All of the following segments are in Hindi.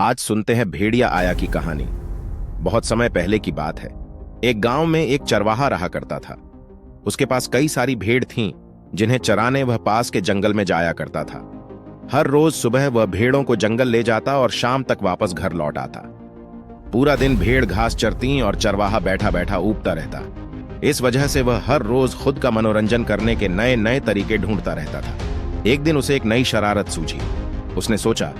आज सुनते हैं भेड़िया आया की कहानी। बहुत समय पहले की बात है। एक गांव में एक चरवाहा रहा करता था। उसके पास कई सारी भेड़ थीं, जिन्हें चराने वह पास के जंगल में जाया करता था। हर रोज सुबह वह भेड़ों को जंगल ले जाता और शाम तक वापस घर लौट आता। पूरा दिन भेड़ घास चरती और चरवाहा बैठा बैठा ऊबता रहता। इस वजह से वह हर रोज खुद का मनोरंजन करने के नए नए तरीके ढूंढता रहता था। एक दिन उसे एक नई शरारत सूझी। उसने सोचा,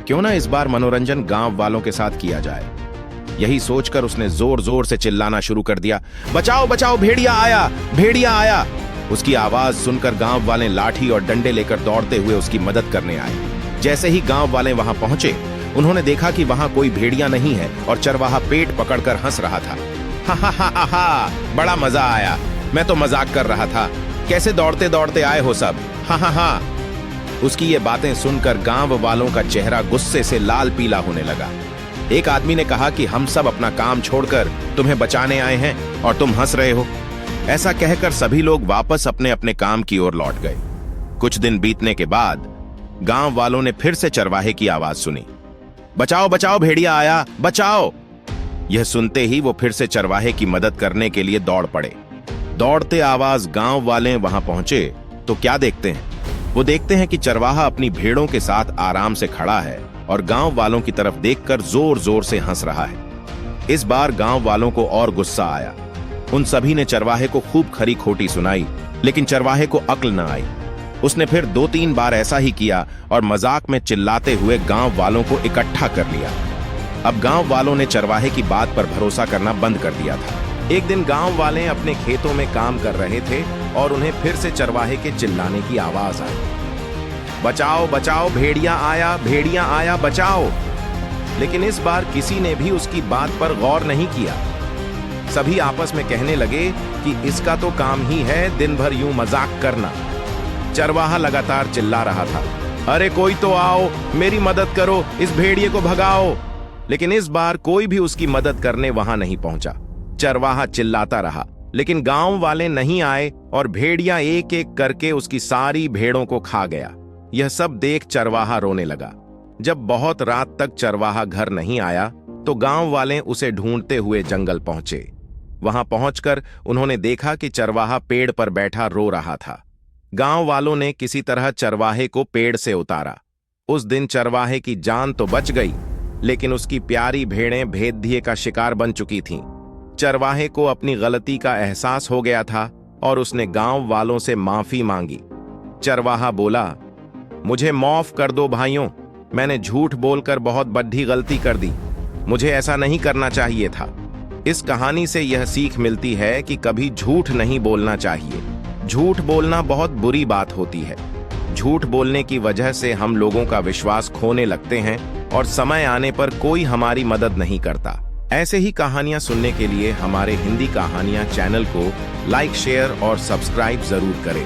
क्यों ना इस बार मनोरंजन गांव वालों के साथ किया जाए। यही सोचकर उसने जोर जोर से चिल्लाना शुरू कर दिया, बचाओ बचाओ, भेड़िया आया, भेड़िया आया। उसकी आवाज सुनकर गांव वाले लाठी और डंडे लेकर दौड़ते हुए उसकी मदद करने आए। जैसे ही गांव वाले वहां पहुंचे, उन्होंने देखा कि वहां कोई भेड़िया नहीं है और चरवाहा पेट पकड़कर हंस रहा था। हा हा हा हा, बड़ा मजा आया, मैं तो मजाक कर रहा था, कैसे दौड़ते दौड़ते आए हो सब, हा हा हा। उसकी ये बातें सुनकर गांव वालों का चेहरा गुस्से से लाल पीला होने लगा। एक आदमी ने कहा कि हम सब अपना काम छोड़कर तुम्हें बचाने आए हैं और तुम हंस रहे हो। ऐसा कहकर सभी लोग वापस अपने अपने काम की ओर लौट गए। कुछ दिन बीतने के बाद गांव वालों ने फिर से चरवाहे की आवाज सुनी, बचाओ बचाओ, भेड़िया आया, बचाओ। यह सुनते ही वो फिर से चरवाहे की मदद करने के लिए दौड़ पड़े। दौड़ते आवाज गांव वाले वहां पहुंचे तो क्या देखते हैं? वो देखते हैं कि चरवाहा अपनी भेड़ों के साथ आराम से खड़ा है और गांव वालों की तरफ देखकर जोर जोर से हंस रहा है। इस बार गांव वालों को और गुस्सा आया। उन सभी ने चरवाहे को खूब खरी खोटी सुनाई, लेकिन चरवाहे को अक्ल न आई। उसने फिर 2-3 बार ऐसा ही किया और मजाक में चिल्लाते हुए गांव वालों को इकट्ठा कर लिया। अब गांव वालों ने चरवाहे की बात पर भरोसा करना बंद कर दिया था। एक दिन गांव वाले अपने खेतों में काम कर रहे थे और उन्हें फिर से चरवाहे के चिल्लाने की आवाज आई, बचाओ बचाओ, भेड़िया आया, बचाओ। लेकिन इस बार किसी ने भी उसकी बात पर गौर नहीं किया। सभी आपस में कहने लगे कि इसका तो काम ही है दिन भर यूं मजाक करना। चरवाहा लगातार चिल्ला रहा था, अरे कोई तो आओ, मेरी मदद करो, इस भेड़िए को भगाओ। लेकिन इस बार कोई भी उसकी मदद करने वहां नहीं पहुंचा। चरवाहा चिल्लाता रहा, लेकिन गांव वाले नहीं आए और भेड़िया एक एक करके उसकी सारी भेड़ों को खा गया। यह सब देख चरवाहा रोने लगा। जब बहुत रात तक चरवाहा घर नहीं आया तो गांव वाले उसे ढूंढते हुए जंगल पहुंचे। वहां पहुंचकर उन्होंने देखा कि चरवाहा पेड़ पर बैठा रो रहा था। गांव वालों ने किसी तरह चरवाहे को पेड़ से उतारा। उस दिन चरवाहे की जान तो बच गई, लेकिन उसकी प्यारी भेड़ें भेदिए का शिकार बन चुकी थीं। चरवाहे को अपनी गलती का एहसास हो गया था और उसने गांव वालों से माफी मांगी। चरवाहा बोला, मुझे माफ कर दो भाइयों, मैंने झूठ बोलकर बहुत बड़ी गलती कर दी, मुझे ऐसा नहीं करना चाहिए था। इस कहानी से यह सीख मिलती है कि कभी झूठ नहीं बोलना चाहिए। झूठ बोलना बहुत बुरी बात होती है। झूठ बोलने की वजह से हम लोगों का विश्वास खोने लगते हैं और समय आने पर कोई हमारी मदद नहीं करता। ऐसे ही कहानियां सुनने के लिए हमारे हिंदी कहानियां चैनल को लाइक, शेयर और सब्सक्राइब जरूर करें।